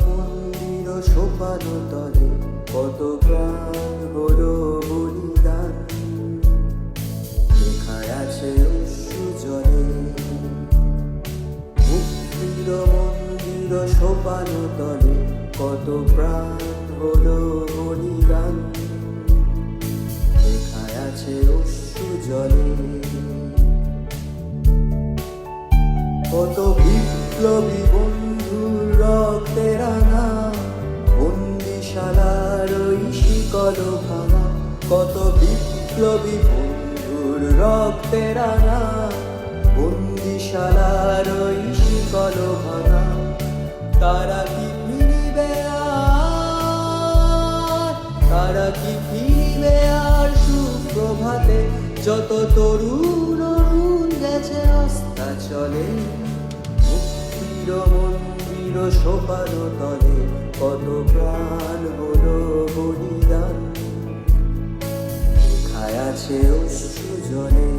মন্দির সোপানো তলে কত প্রাণ হলো বলিদান, লেখায় আছে অশ্রু জলে। মুক্তির মন্দির সোপানো তলে কত প্রাণ হলো বলিদান, লেখায় আছে অশ্রু জলে। কত বিপ্লবী বন্ধুর রক্তে রাঙা বন্দিশালার ওই শিকল ভাঙা, কত বিপ্লবী বন্ধুর রক্তে রাঙা বন্দিশালার ওই শিকল ভাঙা। তারা কি ফিরিবে আর, তারা কি ফিরিবে আর সুপ্রভাতে, যত তরুণ অরুণ গেছে অস্তাচলে। মুক্তির মন্দির সোপানো তলে কত প্রাণ হলো বলিদান, লেখায় আছে অশ্রু জলে।